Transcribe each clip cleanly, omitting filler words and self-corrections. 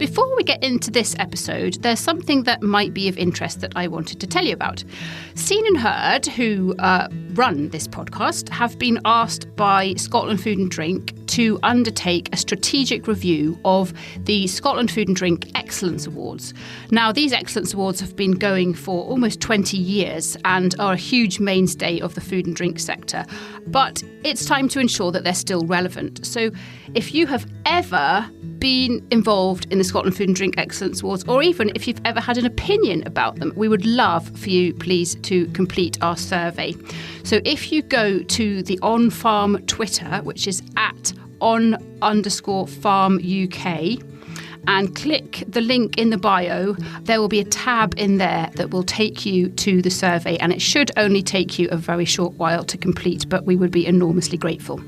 Before we get into this episode, there's something that might be of interest that I wanted to tell you about. Scene and Heard, who run this podcast, have been asked by Scotland Food and Drink to undertake a strategic review of the Scotland Food and Drink Excellence Awards. Now, these Excellence Awards have been going for almost 20 years and are a huge mainstay of the food and drink sector. But it's time to ensure that they're still relevant. So if you have ever been involved in the Scotland Food and Drink Excellence Awards, or even if you've ever had an opinion about them, we would love for you, please, to complete our survey. So if you go to the OnFARM Twitter, which is at @on_farm UK, and click the link in the bio, there will be a tab in there that will take you to the survey, and it should only take you a very short while to complete, but we would be enormously grateful.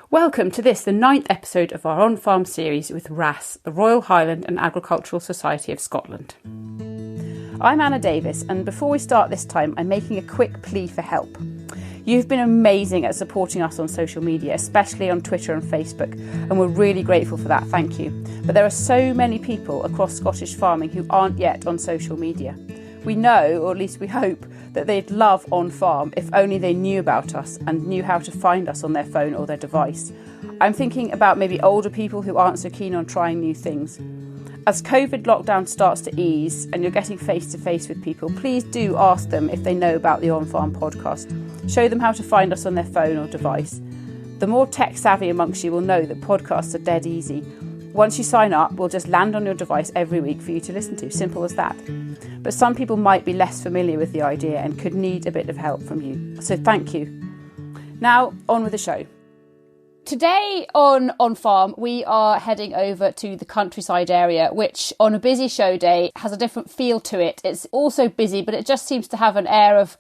Welcome to the 9th episode of our OnFARM series with RHASS, the Royal Highland and Agricultural Society of Scotland. I'm Anna Davis, and before we start this time, I'm making a quick plea for help. You've been amazing at supporting us on social media, especially on Twitter and Facebook, and we're really grateful for that, thank you. But there are so many people across Scottish farming who aren't yet on social media. We know, or at least we hope, that they'd love OnFARM if only they knew about us and knew how to find us on their phone or their device. I'm thinking about maybe older people who aren't so keen on trying new things. As COVID lockdown starts to ease and you're getting face to face with people, please do ask them if they know about the OnFARM podcast. Show them how to find us on their phone or device. The more tech savvy amongst you will know that podcasts are dead easy. Once you sign up, we'll just land on your device every week for you to listen to. Simple as that. But some people might be less familiar with the idea and could need a bit of help from you. So thank you. Now, on with the show. Today on OnFARM, we are heading over to the countryside area, which on a busy show day has a different feel to it. It's also busy, but it just seems to have an air of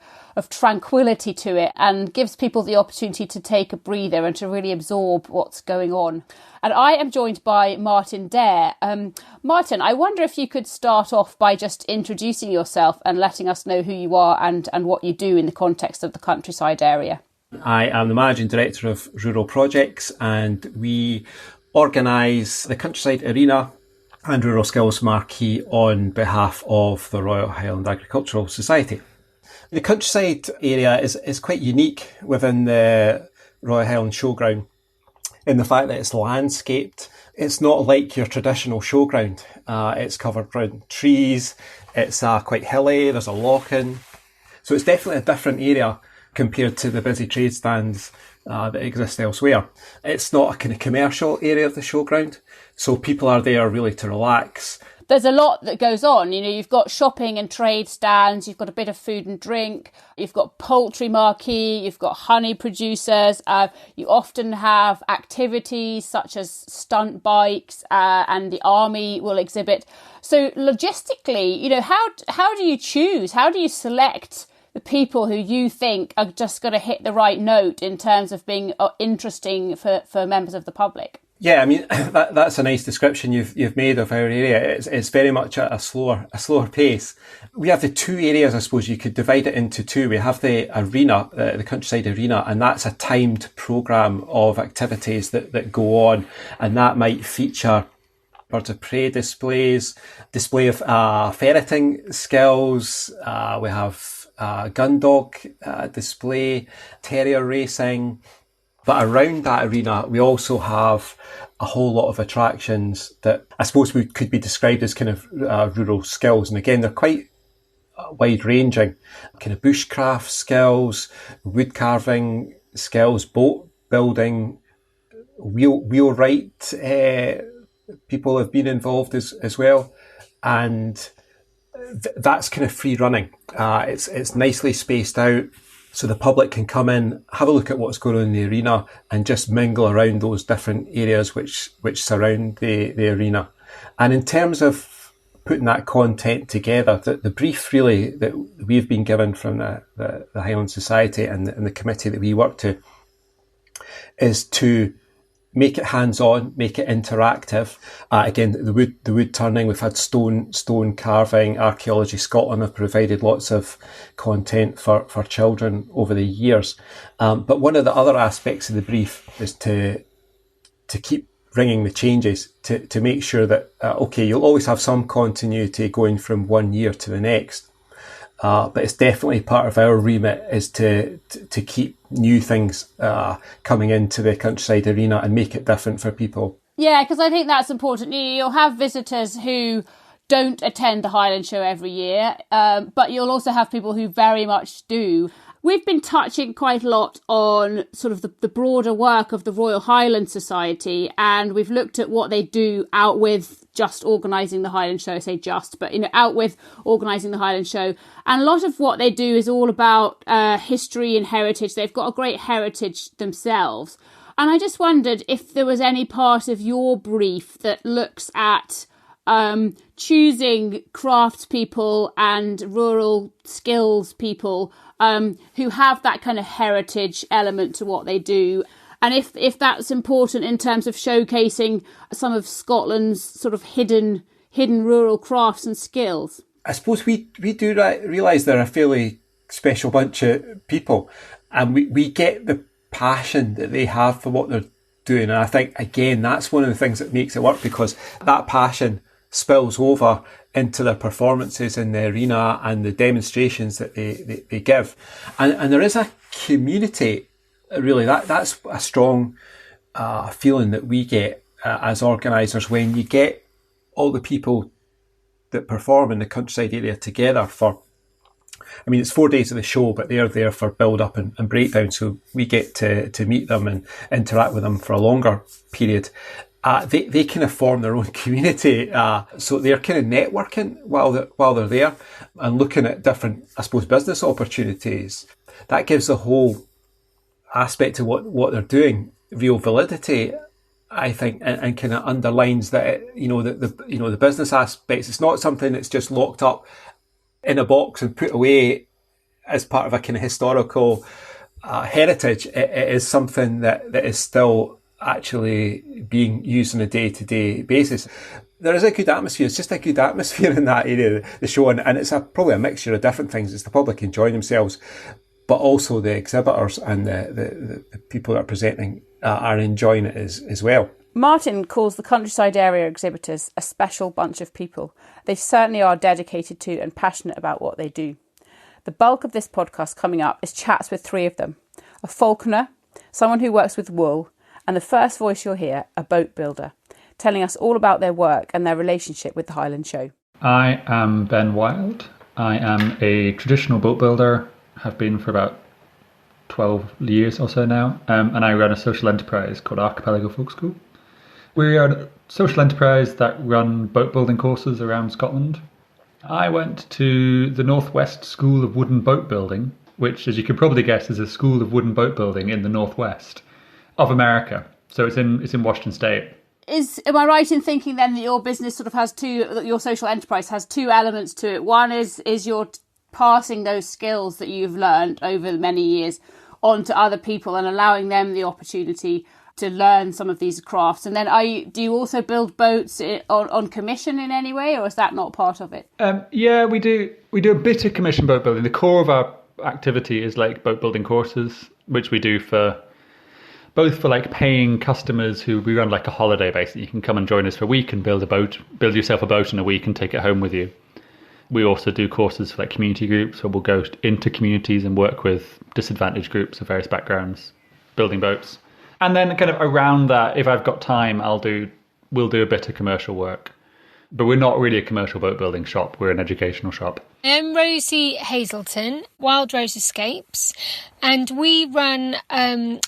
tranquility to it and gives people the opportunity to take a breather and to really absorb what's going on. And I am joined by Martin Dare. Martin, I wonder if you could start off by just introducing yourself and letting us know who you are and what you do in the context of the countryside area. I am the Managing Director of Rural Projects, and we organise the Countryside Arena and Rural Skills Marquee on behalf of the Royal Highland Agricultural Society. The countryside area is quite unique within the Royal Highland Showground in the fact that it's landscaped. It's not like your traditional showground. It's covered around trees, it's quite hilly, there's a loch-in. So it's definitely a different area compared to the busy trade stands that exist elsewhere. It's not a kind of commercial area of the showground, so people are there really to relax. There's a lot that goes on. You know, you've got shopping and trade stands, you've got a bit of food and drink, you've got poultry marquee, you've got honey producers, you often have activities such as stunt bikes, and the army will exhibit. So logistically, you know, how do you choose? How do you select the people who you think are just going to hit the right note in terms of being interesting for members of the public? Yeah, I mean, that's a nice description you've made of our area. It's very much at a slower pace. We have the two areas, I suppose you could divide it into two. We have the arena, the countryside arena, and that's a timed programme of activities that go on, and that might feature birds of prey displays, display of ferreting skills. We have gun dog display, terrier racing. But around that arena, we also have a whole lot of attractions that I suppose could be described as kind of rural skills. And again, they're quite wide ranging. Kind of bushcraft skills, wood carving skills, boat building, wheelwright people have been involved as well. And that's kind of free running. It's nicely spaced out, so the public can come in, have a look at what's going on in the arena, and just mingle around those different areas which surround the arena. And in terms of putting that content together, the brief really that we've been given from the Highland Society and the committee that we work to is to make it hands-on, make it interactive. Again, the wood turning, we've had stone carving. Archaeology Scotland have provided lots of content for children over the years. But one of the other aspects of the brief is to keep bringing the changes to make sure that, okay, you'll always have some continuity going from one year to the next. But it's definitely part of our remit is to keep new things coming into the countryside arena and make it different for people. Yeah, because I think that's important. You'll have visitors who don't attend the Highland Show every year, but you'll also have people who very much do. We've been touching quite a lot on sort of the broader work of the Royal Highland Society, and we've looked at what they do out with just organising the Highland Show. I say just, but out with organising the Highland Show. And a lot of what they do is all about history and heritage. They've got a great heritage themselves. And I just wondered if there was any part of your brief that looks at choosing craftspeople and rural skills people who have that kind of heritage element to what they do. And if that's important in terms of showcasing some of Scotland's sort of hidden rural crafts and skills. I suppose we do realise they're a fairly special bunch of people, and we get the passion that they have for what they're doing. And I think, again, that's one of the things that makes it work, because that passion spills over into their performances in the arena and the demonstrations that they give. And there is a community, really, that's a strong feeling that we get as organisers when you get all the people that perform in the countryside area together for, I mean, it's 4 days of the show, but they're there for build-up and breakdown, so we get to meet them and interact with them for a longer period. They kind of form their own community, so they're kind of networking while they're there and looking at different, I suppose, business opportunities. That gives the whole aspect of what they're doing real validity, I think, and kind of underlines that the business aspects. It's not something that's just locked up in a box and put away as part of a kind of historical heritage. It is something that is still actually being used on a day-to-day basis. There is a good atmosphere. It's just a good atmosphere in that area, the show, and it's probably a mixture of different things. It's the public enjoying themselves, but also the exhibitors and the people that are presenting are enjoying it as well. Martin calls the countryside area exhibitors a special bunch of people. They certainly are dedicated to and passionate about what they do. The bulk of this podcast coming up is chats with three of them: a falconer, someone who works with wool, and the first voice you'll hear, a boat builder, telling us all about their work and their relationship with the Highland Show. I am Ben Wilde. I am a traditional boat builder, have been for about 12 years or so now, and I run a social enterprise called Archipelago Folk School. We are a social enterprise that run boat building courses around Scotland. I went to the Northwest School of Wooden Boat Building, which, as you can probably guess, is a school of wooden boat building in the Northwest of America. So it's in Washington State. Am I right in thinking then that your business sort of has your social enterprise has two elements to it? One is you're passing those skills that you've learned over many years on to other people and allowing them the opportunity to learn some of these crafts. And then do you also build boats on commission in any way, or is that not part of it? Yeah, we do a bit of commission boat building. The core of our activity is like boat building courses, which we do both for like paying customers who we run like a holiday basically. You can come and join us for a week and build yourself a boat in a week and take it home with you. We also do courses for like community groups, where we'll go into communities and work with disadvantaged groups of various backgrounds, building boats. And then kind of around that, if I've got time, we'll do a bit of commercial work. But we're not really a commercial boat building shop, we're an educational shop. I'm Rosie Hazleton, Wild Rose Escapes, and we run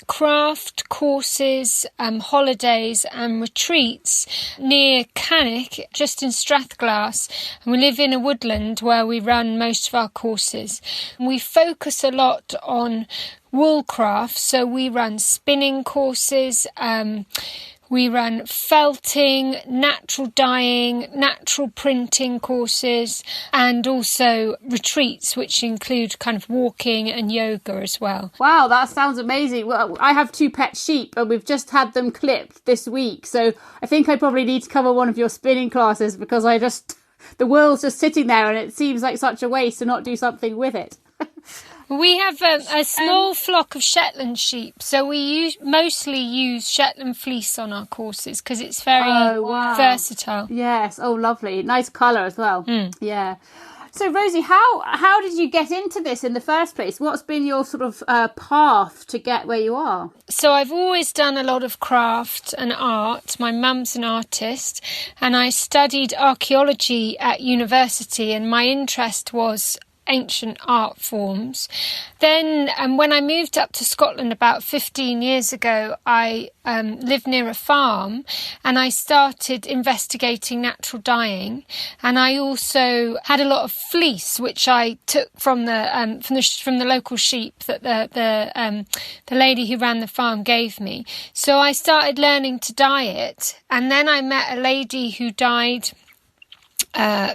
craft courses, holidays and retreats near Cannock, just in Strathglass. And we live in a woodland where we run most of our courses. We focus a lot on wool crafts, so we run spinning courses, we run felting, natural dyeing, natural printing courses, and also retreats, which include kind of walking and yoga as well. Wow, that sounds amazing. Well, I have 2 pet sheep and we've just had them clipped this week. So I think I probably need to cover one of your spinning classes, because the wool's just sitting there and it seems like such a waste to not do something with it. We have a small flock of Shetland sheep, so we mostly use Shetland fleece on our courses because it's very versatile. Yes, lovely. Nice colour as well. Yeah. So, Rosie, how did you get into this in the first place? What's been your sort of path to get where you are? So I've always done a lot of craft and art. My mum's an artist, and I studied archaeology at university, and my interest was ancient art forms. Then when I moved up to Scotland about 15 years ago, I lived near a farm and I started investigating natural dyeing, and I also had a lot of fleece which I took from the local sheep that the lady who ran the farm gave me. So I started learning to dye it, and then I met a lady who dyed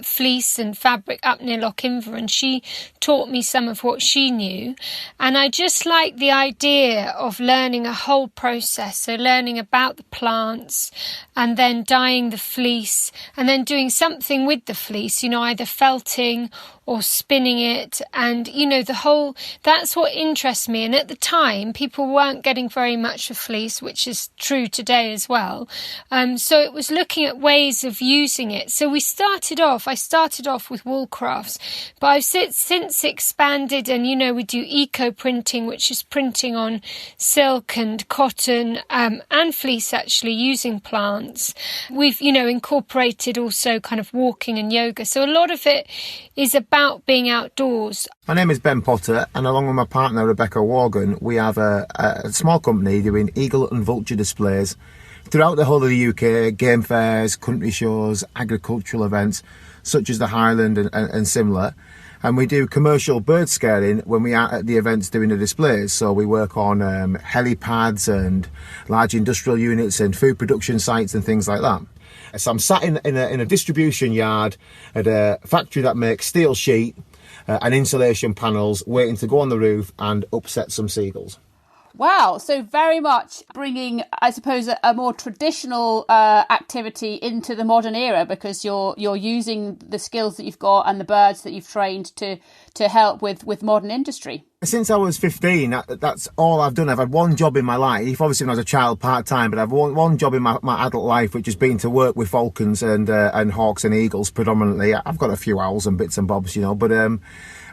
fleece and fabric up near Lochimver, and she taught me some of what she knew. And I just like the idea of learning a whole process, so learning about the plants and then dyeing the fleece and then doing something with the fleece, either felting or spinning it, and that's what interests me. And at the time people weren't getting very much for fleece, which is true today as well, so it was looking at ways of using it. So I started off with wool crafts, but I've since expanded, and we do eco printing, which is printing on silk and cotton and fleece, actually using plants. We've incorporated also kind of walking and yoga, so a lot of it is about being outdoors. My name is Ben Potter, and along with my partner Rebecca Worgan, we have a small company doing eagle and vulture displays throughout the whole of the UK, game fairs, country shows, agricultural events such as the Highland and similar. And we do commercial bird scaring when we are at the events doing the displays. So we work on helipads and large industrial units and food production sites and things like that. So I'm sat in a distribution yard at a factory that makes steel sheet and insulation panels, waiting to go on the roof and upset some seagulls. Wow, so very much bringing, I suppose, a more traditional activity into the modern era, because you're using the skills that you've got and the birds that you've trained to help with modern industry. Since I was 15, that's all I've done. I've had one job in my life, obviously when I was a child part-time, but I've one job in my adult life, which has been to work with falcons and hawks and eagles predominantly. I've got a few owls and bits and bobs, but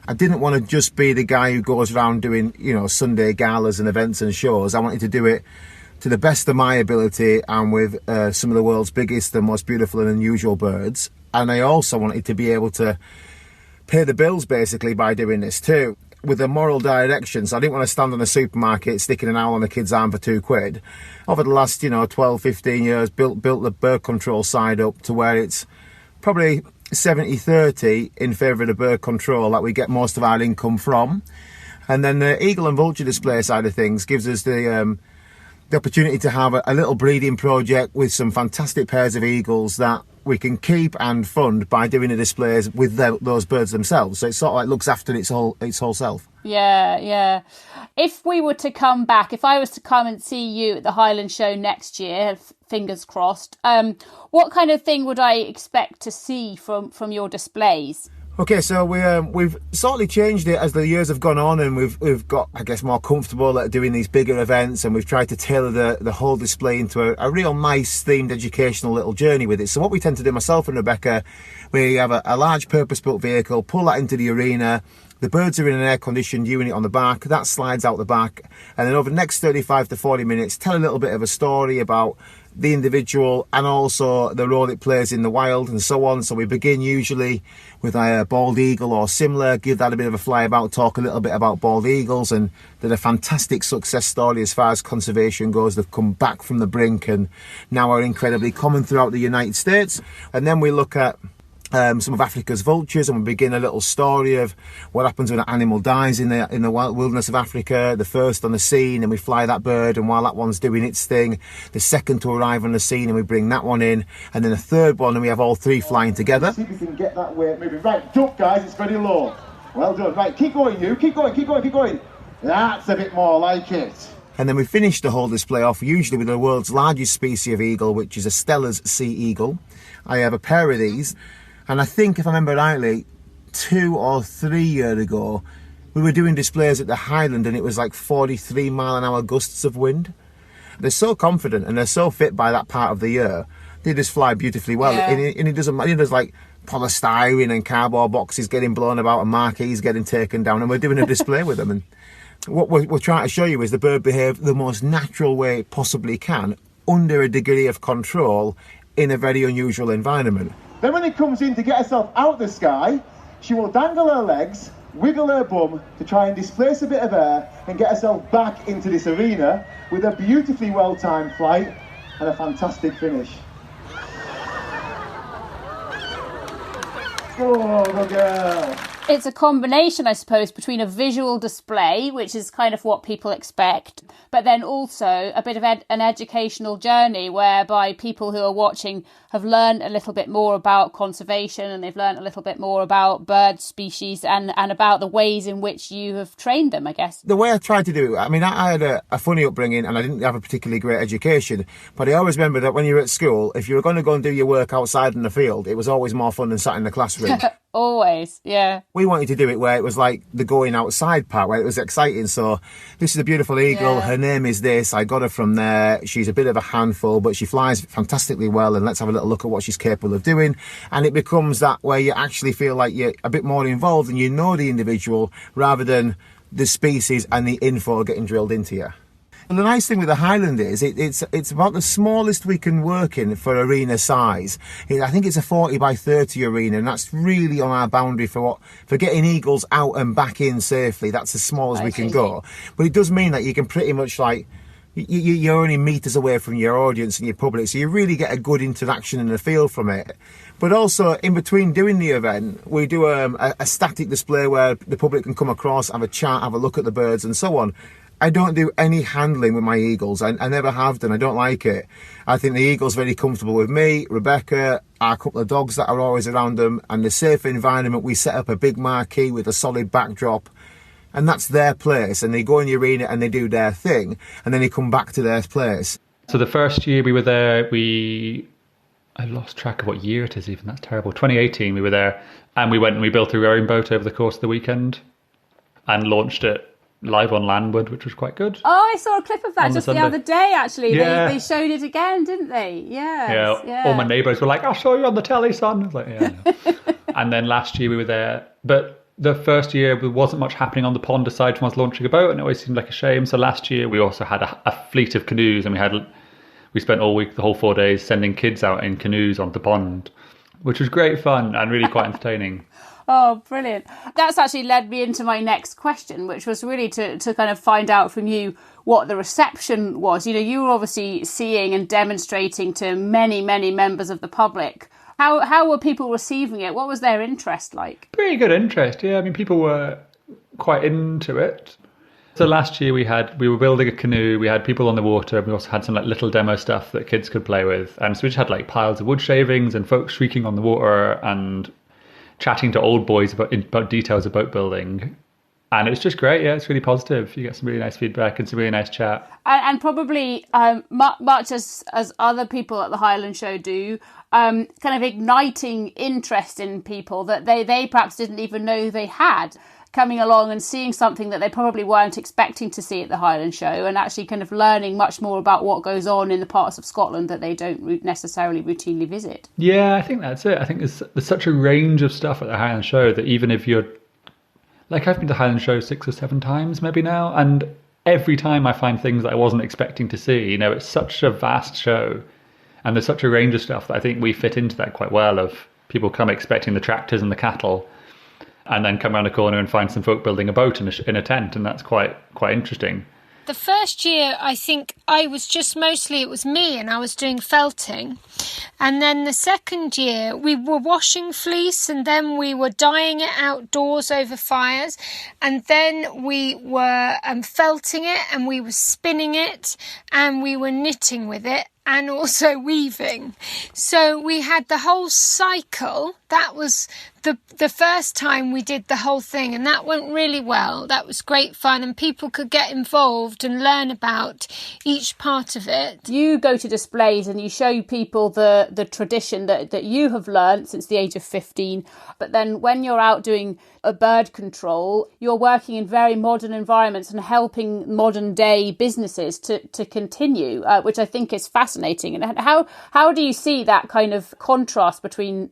I didn't want to just be the guy who goes around doing, Sunday galas and events and shows. I wanted to do it to the best of my ability and with some of the world's biggest and most beautiful and unusual birds. And I also wanted to be able to pay the bills, basically, by doing this too, with a moral direction. So I didn't want to stand on a supermarket sticking an owl on a kid's arm for £2. Over the last, 12, 15 years, built the bird control side up to where it's probably 70-30 in favour of the bird control that we get most of our income from. And then the eagle and vulture display side of things gives us the opportunity to have a little breeding project with some fantastic pairs of eagles that we can keep and fund by doing the displays with those birds themselves. So it sort of like looks after its whole self. Yeah. If I was to come and see you at the Highland Show next year, fingers crossed, what kind of thing would I expect to see from your displays? Okay, so we've slightly changed it as the years have gone on, and we've got, I guess, more comfortable at doing these bigger events, and we've tried to tailor the whole display into a real nice themed educational little journey with it. So what we tend to do, myself and Rebecca, we have a large purpose-built vehicle, pull that into the arena. The birds are in an air-conditioned unit on the back, that slides out the back, and then over the next 35 to 40 minutes, tell a little bit of a story about the individual and also the role it plays in the wild and so on. So we begin usually with a bald eagle or similar, give that a bit of a flyabout, talk a little bit about bald eagles, and they're a fantastic success story as far as conservation goes. They've come back from the brink and now are incredibly common throughout the United States. And then we look at some of Africa's vultures, and we begin a little story of what happens when an animal dies in the wilderness of Africa, the first on the scene, and we fly that bird, and while that one's doing its thing, the second to arrive on the scene, and we bring that one in, and then a third one, and we have all three flying together. See if we can get that weight moving. Right, jump guys, it's very low. Well done. Right, keep going you, keep going. That's a bit more like it. And then we finish the whole display off usually with the world's largest species of eagle, which is a Steller's sea eagle. I have a pair of these. And I think, if I remember rightly, 2 or 3 years ago, We were doing displays at the Highland and it was like 43 mile an hour gusts of wind. They're so confident and they're so fit by that part of the year. They just fly beautifully well. Yeah. And it doesn't matter. There's like polystyrene and cardboard boxes getting blown about and marquees getting taken down, and we're doing a display with them. And what we're trying to show you is the bird behave the most natural way it possibly can, under a degree of control, in a very unusual environment. Then when it comes in to get herself out the sky, she will dangle her legs, wiggle her bum to try and displace a bit of air and get herself back into this arena with a beautifully well-timed flight and a fantastic finish. Oh, good girl. It's a combination, I suppose, between a visual display, which is kind of what people expect, but then also a bit of an educational journey whereby people who are watching have learned a little bit more about conservation, and they've learned a little bit more about bird species and about the ways in which you have trained them, I guess. The way I tried to do it, I mean, I had a funny upbringing and I didn't have a particularly great education, but I always remember that when you were at school, if you were going to go and do your work outside in the field, it was always more fun than sat in the classroom. Always, yeah. We wanted to do it where it was like the going outside part, where it was exciting. So this is a beautiful eagle. Yeah. Her name is this. I got her from there. She's a bit of a handful, but she flies fantastically well. And let's have a little look at what she's capable of doing. And it becomes that where you actually feel like you're a bit more involved and you know the individual rather than the species and the info getting drilled into you. And the nice thing with the Highland is it's about the smallest we can work in for arena size. I think it's a 40 by 30 arena, and that's really on our boundary for getting eagles out and back in safely. That's as small as we can go. But it does mean that you can pretty much like, you're only meters away from your audience and your public, so you really get a good interaction and a feel from it. But also, in between doing the event, we do a static display where the public can come across, have a chat, have a look at the birds and so on. I don't do any handling with my eagles. I never have done. I don't like it. I think the eagle's very comfortable with me, Rebecca, our couple of dogs that are always around them, and the safe environment. We set up a big marquee with a solid backdrop, and that's their place. And they go in the arena and they do their thing, and then they come back to their place. So the first year we were there, I lost track of what year it is even. That's terrible. 2018 we were there, and we went and we built a rowing boat over the course of the weekend and launched it live on landward, which was quite good. Oh, I saw a clip of that just the other day, actually. Yeah. They showed it again, didn't they? Yes. Yeah. All my neighbours were like, I'll show you on the telly, son. I was like, yeah. No. And then last year we were there, but the first year there wasn't much happening on the pond aside from us launching a boat, and it always seemed like a shame. So last year we also had a fleet of canoes, and we spent all week, the whole 4 days, sending kids out in canoes onto the pond, which was great fun and really quite entertaining. Oh, brilliant. That's actually led me into my next question, which was really to kind of find out from you what the reception was. You know, you were obviously seeing and demonstrating to many, many members of the public. How were people receiving it? What was their interest like? Pretty good interest, yeah. I mean, people were quite into it. So last year we were building a canoe, we had people on the water, we also had some like little demo stuff that kids could play with. And so we just had like piles of wood shavings and folks shrieking on the water and chatting to old boys about details of boat building. And it's just great, yeah, it's really positive. You get some really nice feedback and some really nice chat. And probably much as other people at the Highland Show do, kind of igniting interest in people that they perhaps didn't even know they had, coming along and seeing something that they probably weren't expecting to see at the Highland Show, and actually kind of learning much more about what goes on in the parts of Scotland that they don't necessarily routinely visit. Yeah, I think that's it. I think there's such a range of stuff at the Highland Show that even if you're... Like, I've been to the Highland Show 6 or 7 times maybe now, and every time I find things that I wasn't expecting to see. You know, it's such a vast show, and there's such a range of stuff that I think we fit into that quite well, of people come expecting the tractors and the cattle, and then come around a corner and find some folk building a boat in a tent, and that's quite interesting. The first year, I think it was me, and I was doing felting. And then the second year, we were washing fleece, and then we were dyeing it outdoors over fires. And then we were felting it, and we were spinning it, and we were knitting with it, and also weaving. So we had the whole cycle That was the first time we did the whole thing, and that went really well. That was great fun, and people could get involved and learn about each part of it. You go to displays and you show people the tradition that you have learned since the age of 15, but then when you're out doing a bird control, you're working in very modern environments and helping modern day businesses to continue, which I think is fascinating. And how do you see that kind of contrast between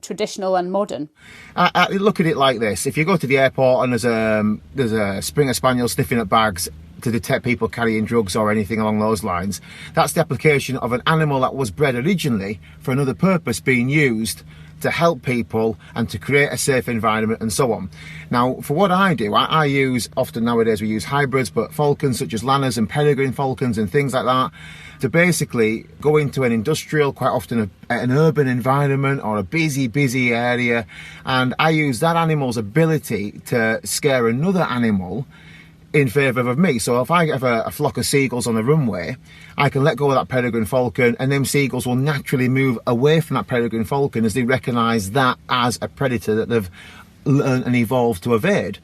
traditional and modern? I look at it like this: if you go to the airport and there's a Springer Spaniel sniffing at bags to detect people carrying drugs or anything along those lines, that's the application of an animal that was bred originally for another purpose being used to help people and to create a safe environment and so on. Now, for what I do, I use, often nowadays we use hybrids, but falcons such as Lanners and peregrine falcons and things like that, to basically go into an industrial, quite often an urban environment or a busy area, and I use that animal's ability to scare another animal in favour of me. So if I have a flock of seagulls on the runway, I can let go of that peregrine falcon, and them seagulls will naturally move away from that peregrine falcon as they recognise that as a predator that they've learned and evolved to evade.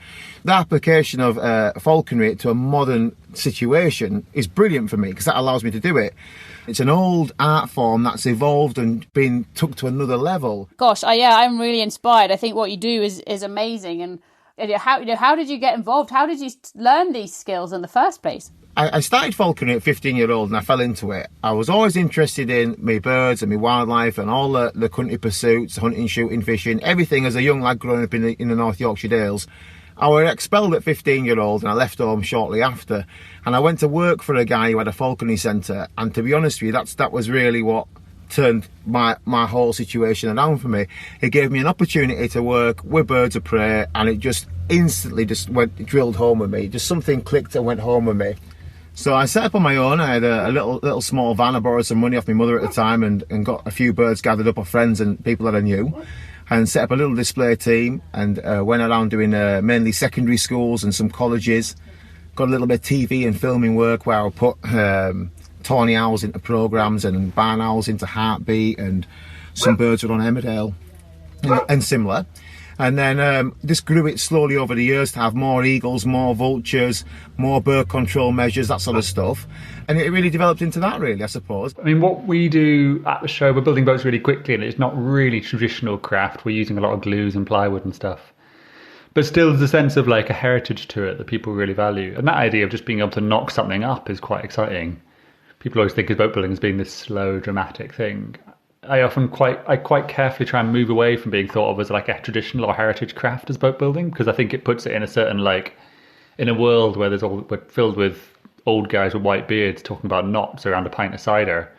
The application of falconry to a modern situation is brilliant for me because that allows me to do it. It's an old art form that's evolved and been took to another level. Gosh, I'm really inspired. I think what you do is amazing. And how did you get involved? How did you learn these skills in the first place? I started falconry at 15-year-old and I fell into it. I was always interested in my birds and my wildlife and all the country pursuits, hunting, shooting, fishing, everything as a young lad growing up in the North Yorkshire Dales. I was expelled at 15-year-old and I left home shortly after. And I went to work for a guy who had a falconry centre. And to be honest with you, that was really what turned my whole situation around for me. It gave me an opportunity to work with birds of prey, and it just instantly drilled home with me. Just something clicked and went home with me. So I set up on my own. I had a little small van. I borrowed some money off my mother at the time and got a few birds gathered up of friends and people that I knew, and set up a little display team and went around doing mainly secondary schools and some colleges. Got a little bit of TV and filming work where I would put tawny owls into programmes and barn owls into Heartbeat, and some birds were on Emmerdale and similar. And then this grew it slowly over the years to have more eagles, more vultures, more bird control measures, that sort of stuff. And it really developed into that, really, I suppose. I mean, what we do at the show, we're building boats really quickly, and it's not really traditional craft. We're using a lot of glues and plywood and stuff. But still, there's a sense of like a heritage to it that people really value. And that idea of just being able to knock something up is quite exciting. People always think of boat building as being this slow, dramatic thing. I quite carefully try and move away from being thought of as like a traditional or heritage craft as boat building, because I think it puts it in a certain, like, in a world where we're filled with old guys with white beards talking about knots around a pint of cider,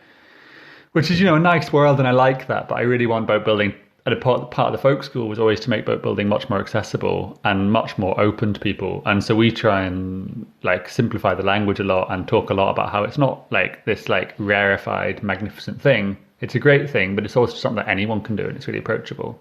which is, a nice world, and I like that. But I really want boat building, and a part of the folk school was always to make boat building much more accessible and much more open to people. And so we try and like simplify the language a lot and talk a lot about how it's not like this like rarefied, magnificent thing. It's a great thing, but it's also something that anyone can do, and it's really approachable.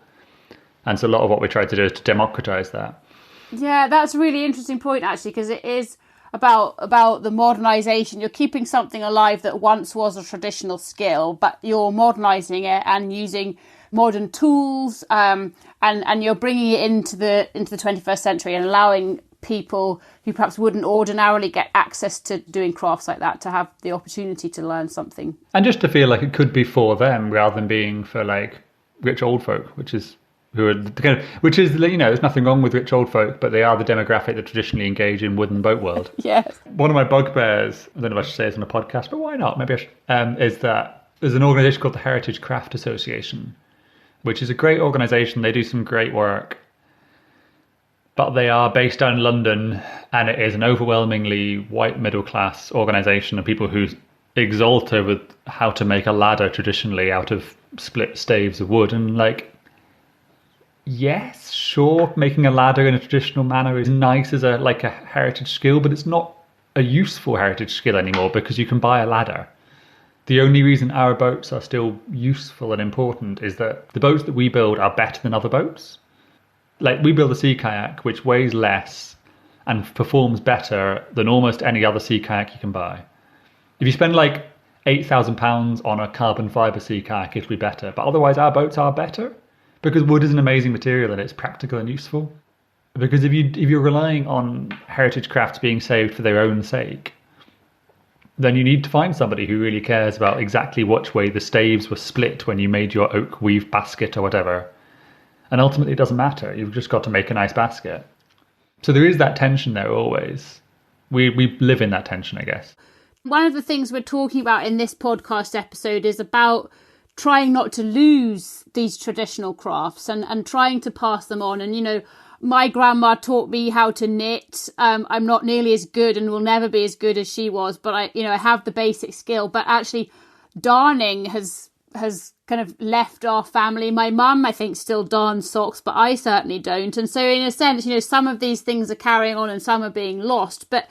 And so a lot of what we try to do is to democratize that. Yeah, that's a really interesting point, actually, because it is about the modernisation. You're keeping something alive that once was a traditional skill, but you're modernising it and using modern tools, and you're bringing it into the 21st century and allowing people who perhaps wouldn't ordinarily get access to doing crafts like that to have the opportunity to learn something. And just to feel like it could be for them rather than being for like rich old folk, which is there's nothing wrong with rich old folk, but they are the demographic that traditionally engage in wood and boat world. Yes. One of my bugbears, I don't know if I should say this on a podcast, but why not? Maybe I should, is that there's an organisation called the Heritage Craft Association, which is a great organisation. They do some great work, but they are based down in London, and it is an overwhelmingly white middle-class organisation of people who exalt over how to make a ladder traditionally out of split staves of wood. And like, yes, sure, making a ladder in a traditional manner is nice as a heritage skill, but it's not a useful heritage skill anymore because you can buy a ladder. The only reason our boats are still useful and important is that the boats that we build are better than other boats. Like, we build a sea kayak which weighs less and performs better than almost any other sea kayak you can buy. If you spend like £8,000 on a carbon fibre sea kayak, it'll be better. But otherwise, our boats are better Because wood is an amazing material and it's practical and useful. Because if you're relying on heritage crafts being saved for their own sake, then you need to find somebody who really cares about exactly which way the staves were split when you made your oak weave basket or whatever. And ultimately it doesn't matter. You've just got to make a nice basket. So there is that tension there always. We live in that tension, I guess. One of the things we're talking about in this podcast episode is about trying not to lose these traditional crafts and trying to pass them on. And, you know, my grandma taught me how to knit. I'm not nearly as good and will never be as good as she was, but I have the basic skill. But actually, darning has kind of left our family. My mum, I think, still darns socks, but I certainly don't. And so in a sense, you know, some of these things are carrying on and some are being lost. But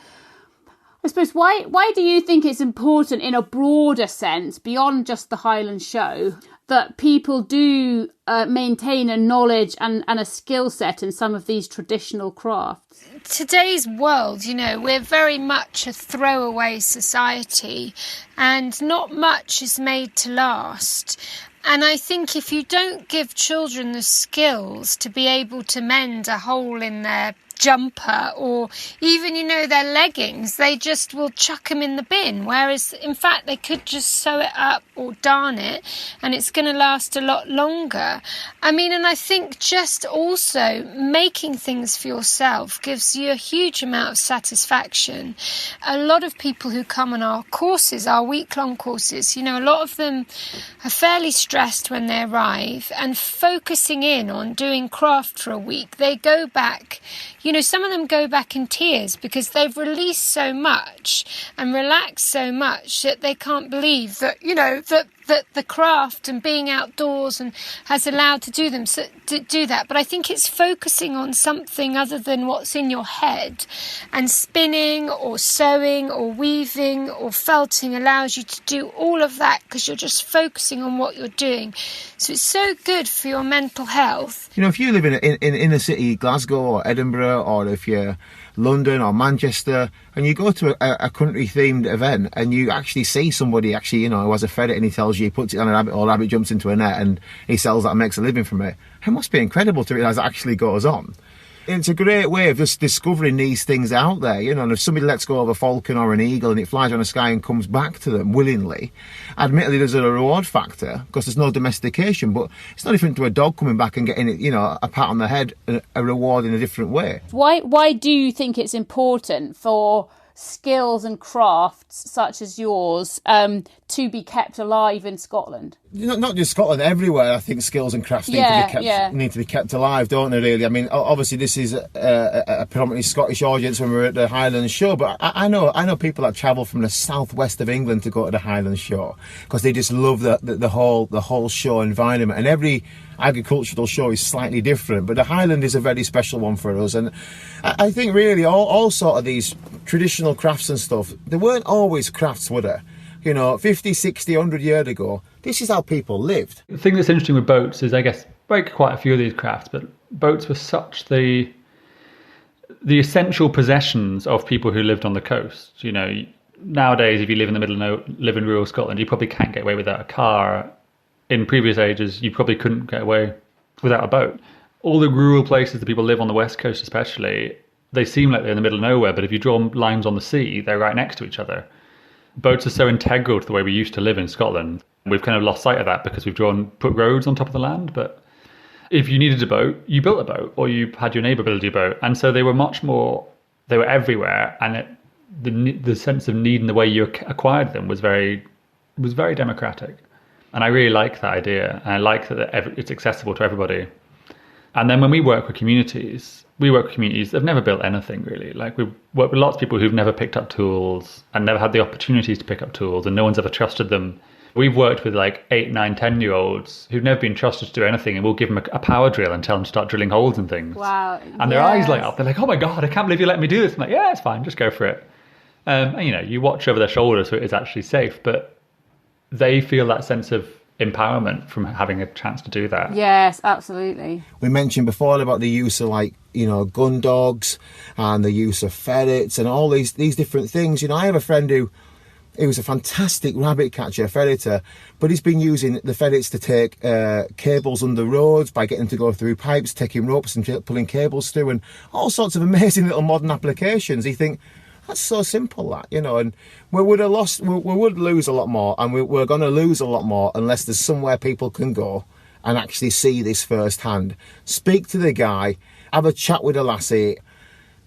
I suppose why do you think it's important in a broader sense, beyond just the Highland Show, that people do maintain a knowledge and a skill set in some of these traditional crafts? Today's world, you know, we're very much a throwaway society and not much is made to last. And I think if you don't give children the skills to be able to mend a hole in their jumper or even, you know, their leggings, they just will chuck them in the bin, whereas in fact they could just sew it up or darn it and it's going to last a lot longer. I mean, and I think just also making things for yourself gives you a huge amount of satisfaction. A lot of people who come on our courses, our week-long courses, you know, a lot of them are fairly stressed when they arrive, and focusing in on doing craft for a week, they go back, you know, some of them go back in tears because they've released so much and relaxed so much that they can't believe that, you know, that the craft and being outdoors and has allowed to do that. But I think it's focusing on something other than what's in your head, and spinning or sewing or weaving or felting allows you to do all of that because you're just focusing on what you're doing. So it's so good for your mental health. You know, if you live in inner city Glasgow or Edinburgh, or if you're London or Manchester, and you go to a country themed event and you actually see somebody actually, you know, who has a ferret and he tells you he puts it on a rabbit, or a rabbit jumps into a net and he sells that and makes a living from it, it must be incredible to realise it actually goes on. It's a great way of just discovering these things out there, you know, and if somebody lets go of a falcon or an eagle and it flies around the sky and comes back to them willingly, admittedly there's a reward factor because there's no domestication, but it's no different to a dog coming back and getting, you know, a pat on the head, a reward in a different way. Why do you think it's important for skills and crafts such as yours to be kept alive in Scotland? Not just Scotland, everywhere I think skills and crafts need to be kept alive, don't they, really? I mean, obviously this is a predominantly Scottish audience when we're at the Highland Show, but I know people that travel from the southwest of England to go to the Highland Show because they just love the whole show environment, and every agricultural show is slightly different, but the Highland is a very special one for us. And I think really all sort of these traditional crafts and stuff, they weren't always crafts, were they? You know, 50, 60, 100 years ago, this is how people lived. The thing that's interesting with boats is, I guess, like quite a few of these crafts, but boats were such the essential possessions of people who lived on the coast. You know, nowadays, if you live in the live in rural Scotland, you probably can't get away without a car. In previous ages, you probably couldn't get away without a boat. All the rural places that people live on the west coast especially, they seem like they're in the middle of nowhere, but if you draw lines on the sea, they're right next to each other. Boats are so integral to the way we used to live in Scotland. We've kind of lost sight of that because we've put roads on top of the land. But if you needed a boat, you built a boat, or you had your neighbour build you a boat. And so they were everywhere. And the sense of need and the way you acquired them was very democratic. And I really like that idea. And I like that it's accessible to everybody. And then when we work with communities that've never built anything really. Like we work with lots of people who've never picked up tools and never had the opportunities to pick up tools, and no one's ever trusted them. We've worked with like 8, 9, 10-year-olds who've never been trusted to do anything, and we'll give them a power drill and tell them to start drilling holes in things. Wow. And their eyes light up. They're like, oh my God, I can't believe you let me do this. I'm like, yeah, it's fine, just go for it. And you know, you watch over their shoulder so it is actually safe, but they feel that sense of empowerment from having a chance to do that. Yes, absolutely. We mentioned before about the use of, like, you know, gun dogs and the use of ferrets and all these different things. You know, I have a friend who He was a fantastic rabbit catcher, ferreter, but he's been using the ferrets to take cables under roads by getting them to go through pipes, taking ropes and pulling cables through, and all sorts of amazing little modern applications. You think, that's so simple, that, you know, and we would lose a lot more, and we're going to lose a lot more unless there's somewhere people can go and actually see this firsthand. Speak to the guy, have a chat with a lassie.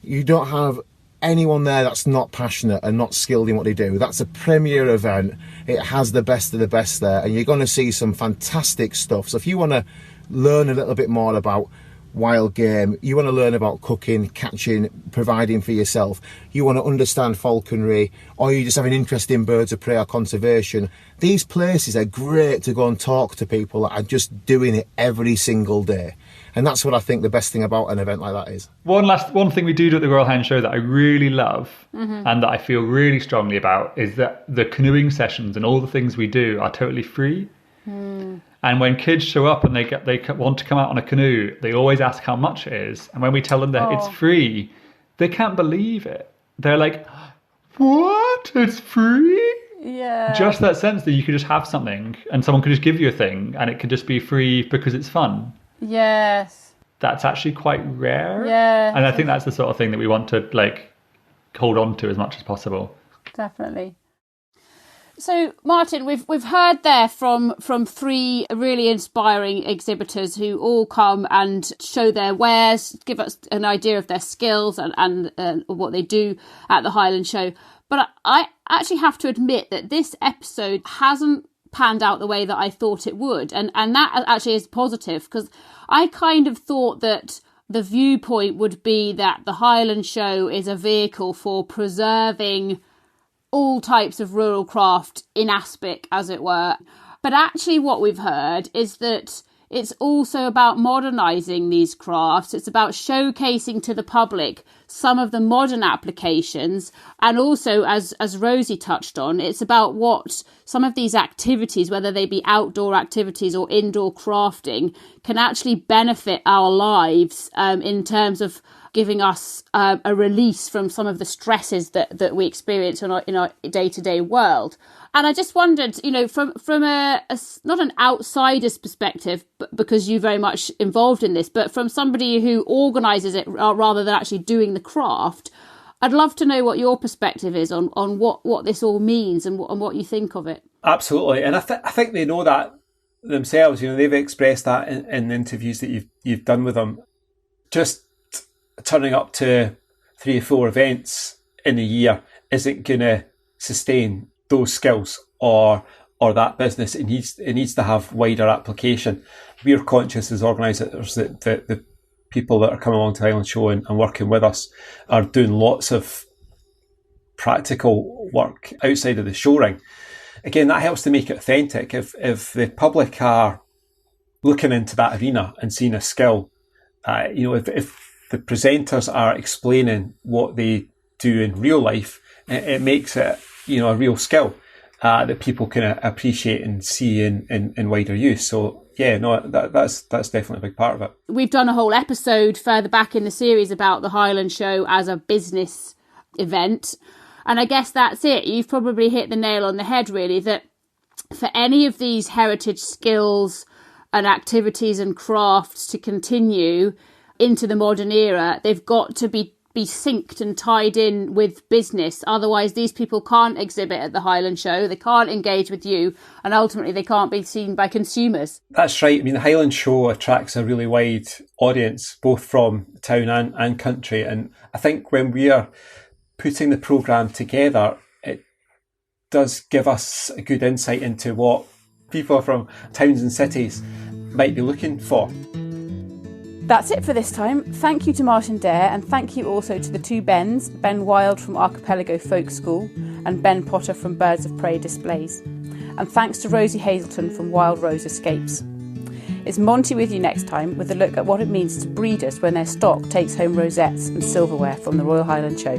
You don't have anyone there that's not passionate and not skilled in what they do. That's a premier event. It has the best of the best there, and you're going to see some fantastic stuff. So if you want to learn a little bit more about wild game, you want to learn about cooking, catching, providing for yourself, you want to understand falconry, or you just have an interest in birds of prey or conservation, these places are great to go and talk to people that are just doing it every single day. And that's what I think the best thing about an event like that is. One thing we do at the Royal Highland Show that I really love and that I feel really strongly about is that the canoeing sessions and all the things we do are totally free. And when kids show up and they want to come out on a canoe, they always ask how much it is. And when we tell them that it's free, they can't believe it. They're like, what? It's free? Yeah. Just that sense that you could just have something and someone could just give you a thing and it could just be free because it's fun. Yes. That's actually quite rare. Yeah. And I think that's the sort of thing that we want to hold on to as much as possible. Definitely. So, Martin, we've heard there from three really inspiring exhibitors who all come and show their wares, give us an idea of their skills and what they do at the Highland Show. But I actually have to admit that this episode hasn't panned out the way that I thought it would. And that actually is positive, because I kind of thought that the viewpoint would be that the Highland Show is a vehicle for preserving all types of rural craft in aspic, as it were. But actually what we've heard is that it's also about modernising these crafts. It's about showcasing to the public some of the modern applications. And also, as Rosie touched on, it's about what some of these activities, whether they be outdoor activities or indoor crafting, can actually benefit our lives in terms of giving us a release from some of the stresses that we experience in our day-to-day world. And I just wondered, you know, from a not an outsider's perspective, but because you're very much involved in this, but from somebody who organises it rather than actually doing the craft, I'd love to know what your perspective is on what this all means and what you think of it. Absolutely, and I think they know that themselves. You know, they've expressed that in the interviews that you've done with them. Just turning up to 3 or 4 events in a year isn't going to sustain those skills or that business. It needs to have wider application. We're conscious as organisers that the people that are coming along to the Highland Show and working with us are doing lots of practical work outside of the show ring. Again, that helps to make it authentic. If the public are looking into that arena and seeing a skill, if the presenters are explaining what they do in real life, it makes it, a real skill that people can appreciate and see in wider use. So yeah, no, that's definitely a big part of it. We've done a whole episode further back in the series about the Highland Show as a business event. And I guess that's it. You've probably hit the nail on the head, really, that for any of these heritage skills and activities and crafts to continue into the modern era, they've got to be synced and tied in with business. Otherwise, these people can't exhibit at the Highland Show, they can't engage with you, and ultimately they can't be seen by consumers. That's right. I mean, the Highland Show attracts a really wide audience, both from town and country. And I think when we are putting the programme together, it does give us a good insight into what people from towns and cities might be looking for. That's it for this time. Thank you to Martin Dare, and thank you also to the two Bens, Ben Wilde from Archipelago Folk School and Ben Potter from Birds of Prey Displays. And thanks to Rosie Hazleton from Wild Rose Escapes. It's Monty with you next time with a look at what it means to breeders when their stock takes home rosettes and silverware from the Royal Highland Show.